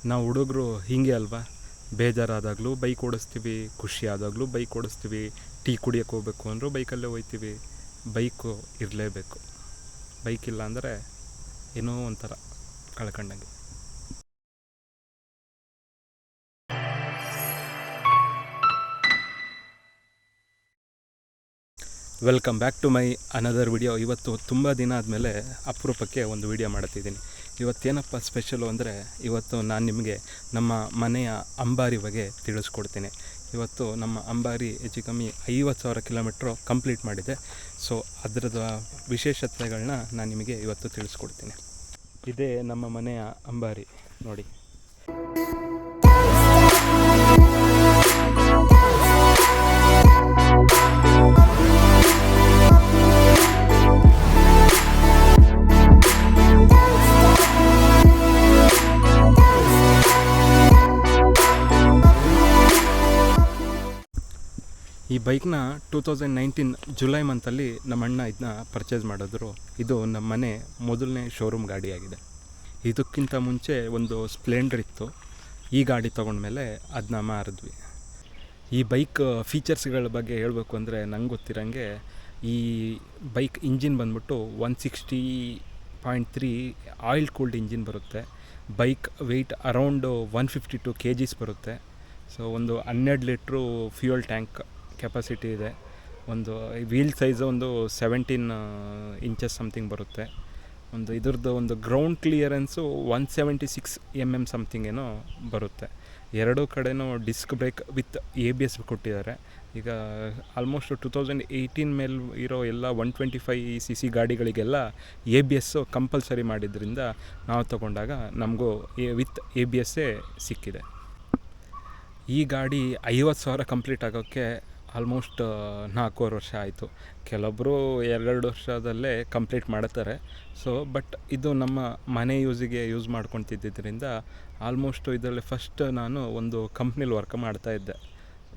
ನಾವು ಹುಡುಗರು ಹೀಗೆ ಅಲ್ವಾ, ಬೇಜಾರಾದಾಗಲೂ ಬೈಕ್ ಓಡಿಸ್ತೀವಿ, ಖುಷಿ ಆದಾಗಲೂ ಬೈಕ್ ಓಡಿಸ್ತೀವಿ, ಟೀ ಕುಡಿಯೋಕ್ಕೆ ಹೋಗ್ಬೇಕು ಅಂದರೂ ಬೈಕಲ್ಲೇ ಹೋಗ್ತೀವಿ. ಬೈಕು ಇರಲೇಬೇಕು. ಬೈಕ್ ಇಲ್ಲ ಅಂದರೆ ಏನೋ ಒಂಥರ ಕಳ್ಕೊಂಡಂಗೆ. Welcome back to my another video. ಇವತ್ತು ತುಂಬ ದಿನ ಆದಮೇಲೆ ಅಪರೂಪಕ್ಕೆ ಒಂದು ವಿಡಿಯೋ ಮಾಡ್ತಿದ್ದೀನಿ. ಇವತ್ತೇನಪ್ಪ ಸ್ಪೆಷಲು ಅಂದರೆ, ಇವತ್ತು ನಾನು ನಿಮಗೆ ನಮ್ಮ ಮನೆಯ ಅಂಬಾರಿ ಬಗ್ಗೆ ತಿಳಿಸ್ಕೊಡ್ತೀನಿ. ಇವತ್ತು ನಮ್ಮ ಅಂಬಾರಿ ಹೆಚ್ಚು ಕಮ್ಮಿ 50,000 ಕಿಲೋಮೀಟ್ರು ಕಂಪ್ಲೀಟ್ ಮಾಡಿದೆ. ಸೊ ಅದರದ ವಿಶೇಷತೆಗಳನ್ನ ನಾನು ನಿಮಗೆ ಇವತ್ತು ತಿಳಿಸ್ಕೊಡ್ತೀನಿ. ಇದೇ ನಮ್ಮ ಮನೆಯ ಅಂಬಾರಿ ನೋಡಿ. ಈ ಬೈಕ್ನ 2019 ಜುಲೈ ಮಂತಲ್ಲಿ ನಮ್ಮ ಅಣ್ಣ ಇದನ್ನ ಪರ್ಚೇಸ್ ಮಾಡಿದ್ರು. ಇದು ನಮ್ಮ ಮನೆ ಮೊದಲನೇ ಶೋರೂಮ್ ಗಾಡಿಯಾಗಿದೆ. ಇದಕ್ಕಿಂತ ಮುಂಚೆ ಒಂದು ಸ್ಪ್ಲೆಂಡರ್ ಇತ್ತು. ಈ ಗಾಡಿ ತೊಗೊಂಡ್ಮೇಲೆ ಅದನ್ನ ಮಾರಿದ್ವಿ. ಈ ಬೈಕ್ ಫೀಚರ್ಸ್ಗಳ ಬಗ್ಗೆ ಹೇಳಬೇಕು ಅಂದರೆ, ನಂಗೆ ಗೊತ್ತಿರೋಂಗೆ ಈ ಬೈಕ್ ಇಂಜಿನ್ ಬಂದ್ಬಿಟ್ಟು 160.3 ಆಯಿಲ್ ಕೂಲ್ಡ್ ಇಂಜಿನ್ ಬರುತ್ತೆ. ಬೈಕ್ ವೆಯ್ಟ್ ಅರೌಂಡು 152 kgs ಬರುತ್ತೆ. ಸೊ ಒಂದು 12 ಲೀಟ್ರು ಫ್ಯೂಯಲ್ ಟ್ಯಾಂಕ್ ಕೆಪಾಸಿಟಿ ಇದೆ. ಒಂದು ವೀಲ್ ಸೈಜು ಒಂದು 17 ಇಂಚಸ್ ಸಮಥಿಂಗ್ ಬರುತ್ತೆ. ಒಂದು ಇದ್ರದ್ದು ಒಂದು ಗ್ರೌಂಡ್ ಕ್ಲಿಯರೆನ್ಸು 176 mm ಸಮಥಿಂಗ್ ಏನೋ ಬರುತ್ತೆ. ಎರಡೂ ಕಡೆನೂ ಡಿಸ್ಕ್ ಬ್ರೇಕ್ ವಿತ್ ABS ಕೊಟ್ಟಿದ್ದಾರೆ. ಈಗ ಆಲ್ಮೋಸ್ಟ್ 2018 ಮೇಲೆ ಇರೋ ಎಲ್ಲ 125cc ಗಾಡಿಗಳಿಗೆಲ್ಲ ABS ಕಂಪಲ್ಸರಿ ಮಾಡಿದ್ರಿಂದ ನಾವು ತಗೊಂಡಾಗ ನಮಗೂ ವಿತ್ ABS ಸಿಕ್ಕಿದೆ. ಈ ಗಾಡಿ 50,000 ಕಂಪ್ಲೀಟ್ ಆಗೋಕ್ಕೆ ಆಲ್ಮೋಸ್ಟ್ 4 ವರ್ಷ ಆಯಿತು. ಕೆಲವೊಬ್ಬರು 2 ವರ್ಷದಲ್ಲೇ ಕಂಪ್ಲೀಟ್ ಮಾಡ್ತಾರೆ. ಸೊ ಬಟ್ ಇದು ನಮ್ಮ ಮನೆ ಯೂಸಿಗೆ ಯೂಸ್ ಮಾಡ್ಕೊತಿದ್ದರಿಂದ ಆಲ್ಮೋಸ್ಟ್ ಇದರಲ್ಲಿ ಫಸ್ಟ್ ನಾನು ಒಂದು ಕಂಪ್ನಿಲಿ ವರ್ಕ್ ಮಾಡ್ತಾಯಿದ್ದೆ,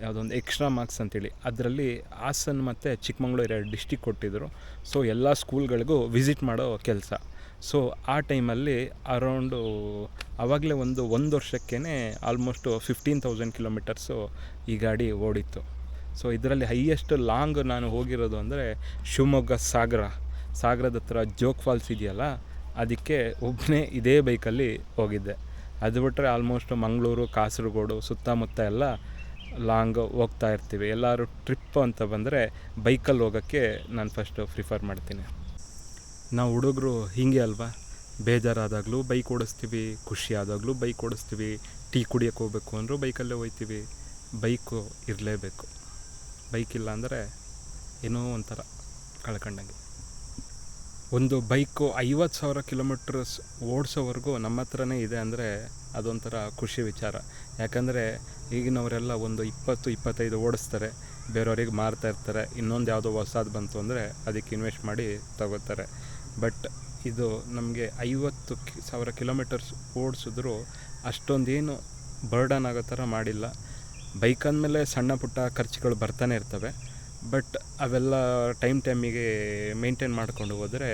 ಯಾವುದೊಂದು ಎಕ್ಸ್ಟ್ರಾ ಮಾರ್ಕ್ಸ್ ಅಂತೇಳಿ. ಅದರಲ್ಲಿ ಹಾಸನ ಮತ್ತು ಚಿಕ್ಕಮಂಗ್ಳೂರು 2 ಡಿಸ್ಟಿಕ್ ಕೊಟ್ಟಿದ್ದರು. ಸೊ ಎಲ್ಲ ಸ್ಕೂಲ್ಗಳಿಗೂ ವಿಸಿಟ್ ಮಾಡೋ ಕೆಲಸ. ಸೊ ಆ ಟೈಮಲ್ಲಿ ಅರೌಂಡು ಆವಾಗಲೇ ಒಂದು ವರ್ಷಕ್ಕೇ ಆಲ್ಮೋಸ್ಟು 15,000 ಕಿಲೋಮೀಟರ್ಸು ಈ ಗಾಡಿ ಓಡಿತ್ತು. ಸೊ ಇದರಲ್ಲಿ ಹೈಯೆಸ್ಟ್ ಲಾಂಗ್ ನಾನು ಹೋಗಿರೋದು ಅಂದರೆ ಶಿವಮೊಗ್ಗ ಸಾಗರದ ಹತ್ರ ಜೋಗ್ ಫಾಲ್ಸ್ ಇದೆಯಲ್ಲ, ಅದಕ್ಕೆ ಒಬ್ಬನೇ ಇದೇ ಬೈಕಲ್ಲಿ ಹೋಗಿದ್ದೆ. ಅದು ಬಿಟ್ಟರೆ ಆಲ್ಮೋಸ್ಟ್ ಮಂಗಳೂರು, ಕಾಸರಗೋಡು ಸುತ್ತಮುತ್ತ ಎಲ್ಲ ಲಾಂಗ್ ಹೋಗ್ತಾ ಇರ್ತೀವಿ. ಎಲ್ಲರೂ ಟ್ರಿಪ್ ಅಂತ ಬಂದರೆ ಬೈಕಲ್ಲಿ ಹೋಗೋಕ್ಕೆ ನಾನು ಫಸ್ಟು ಪ್ರಿಫರ್ ಮಾಡ್ತೀನಿ. ನಾವು ಹುಡುಗರು ಹೀಗೆ ಅಲ್ವಾ, ಬೇಜಾರಾದಾಗಲೂ ಬೈಕ್ ಓಡಿಸ್ತೀವಿ, ಖುಷಿ ಆದಾಗಲೂ ಬೈಕ್ ಓಡಿಸ್ತೀವಿ, ಟೀ ಕುಡಿಯೋಕ್ಕೆ ಹೋಗ್ಬೇಕು ಅಂದರೂ ಬೈಕಲ್ಲೇ ಹೋಗ್ತೀವಿ. ಬೈಕು ಇರಲೇಬೇಕು. ಬೈಕ್ ಇಲ್ಲ ಅಂದರೆ ಏನೋ ಒಂಥರ ಕಳ್ಕೊಂಡಂಗೆ. ಒಂದು ಬೈಕು 50,000 ಕಿಲೋಮೀಟರ್ಸ್ ಓಡಿಸೋವರೆಗೂ ನಮ್ಮ ಹತ್ರನೇ ಇದೆ ಅಂದರೆ ಅದೊಂಥರ ಖುಷಿ ವಿಚಾರ. ಯಾಕಂದರೆ ಈಗಿನವರೆಲ್ಲ ಒಂದು 20-25 ಓಡಿಸ್ತಾರೆ, ಬೇರೆಯವ್ರಿಗೆ ಮಾರ್ತಾ ಇರ್ತಾರೆ. ಇನ್ನೊಂದು ಯಾವುದೋ ಹೊಸದು ಬಂತು ಅಂದರೆ ಅದಕ್ಕೆ ಇನ್ವೆಸ್ಟ್ ಮಾಡಿ ತಗೋತಾರೆ. ಬಟ್ ಇದು ನಮಗೆ 50,000 ಕಿಲೋಮೀಟರ್ಸ್ ಓಡಿಸಿದ್ರು ಅಷ್ಟೊಂದೇನು ಬರ್ಡನ್ ಆಗೋ ಥರ ಮಾಡಿಲ್ಲ. ಬೈಕ್ ಅಂದಮೇಲೆ ಸಣ್ಣ ಪುಟ್ಟ ಖರ್ಚುಗಳು ಬರ್ತಾನೆ ಇರ್ತವೆ. ಬಟ್ ಅವೆಲ್ಲ ಟೈಮಿಗೆ ಮೇಂಟೈನ್ ಮಾಡ್ಕೊಂಡು ಹೋದರೆ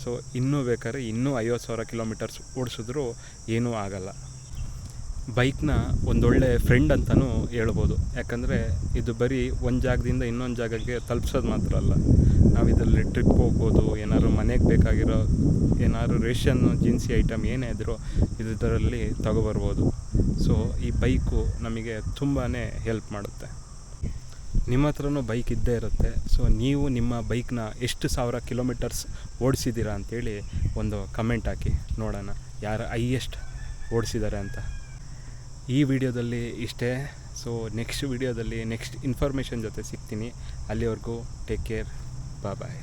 ಸೊ ಇನ್ನೂ ಬೇಕಾದ್ರೆ ಇನ್ನೂ 50,000 ಕಿಲೋಮೀಟರ್ಸ್ ಓಡಿಸಿದ್ರೂ ಏನೂ ಆಗಲ್ಲ. ಬೈಕ್ನ ಒಂದೊಳ್ಳೆ ಫ್ರೆಂಡ್ ಅಂತಲೂ ಹೇಳ್ಬೋದು. ಯಾಕಂದರೆ ಇದು ಬರೀ ಒಂದು ಜಾಗದಿಂದ ಇನ್ನೊಂದು ಜಾಗಕ್ಕೆ ತಲುಪಿಸೋದು ಮಾತ್ರ ಅಲ್ಲ, ನಾವು ಇದರಲ್ಲಿ ಟ್ರಿಪ್ ಹೋಗ್ಬೋದು, ಏನಾದ್ರು ಮನೆಗೆ ಬೇಕಾಗಿರೋ ಏನಾದ್ರು ರೇಷನ್ ದಿನಸಿ ಐಟಮ್ ಏನೇ ಇದ್ದರೂ ಇದರಲ್ಲಿ ತಗೊಬರ್ಬೋದು. ಸೊ ಈ ಬೈಕು ನಮಗೆ ತುಂಬಾ ಹೆಲ್ಪ್ ಮಾಡುತ್ತೆ. ನಿಮ್ಮ ಹತ್ರನೂ ಬೈಕ್ ಇದ್ದೇ ಇರುತ್ತೆ. ಸೊ ನೀವು ನಿಮ್ಮ ಬೈಕ್ನ ಎಷ್ಟು 1000 ಕಿಲೋಮೀಟರ್ಸ್ ಓಡಿಸಿದ್ದೀರಾ ಅಂಥೇಳಿ ಒಂದು ಕಮೆಂಟ್ ಹಾಕಿ ನೋಡೋಣ, ಯಾರು ಹೈಯೆಸ್ಟ್ ಓಡಿಸಿದ್ದಾರೆ ಅಂತ. ಈ ವಿಡಿಯೋದಲ್ಲಿ ಇಷ್ಟೇ. ಸೊ ನೆಕ್ಸ್ಟ್ ವಿಡಿಯೋದಲ್ಲಿ ನೆಕ್ಸ್ಟ್ ಇನ್ಫಾರ್ಮೇಷನ್ ಜೊತೆ ಸಿಗ್ತೀನಿ. ಅಲ್ಲಿವರೆಗೂ ಟೇಕ್ ಕೇರ್, ಬಾಯ್.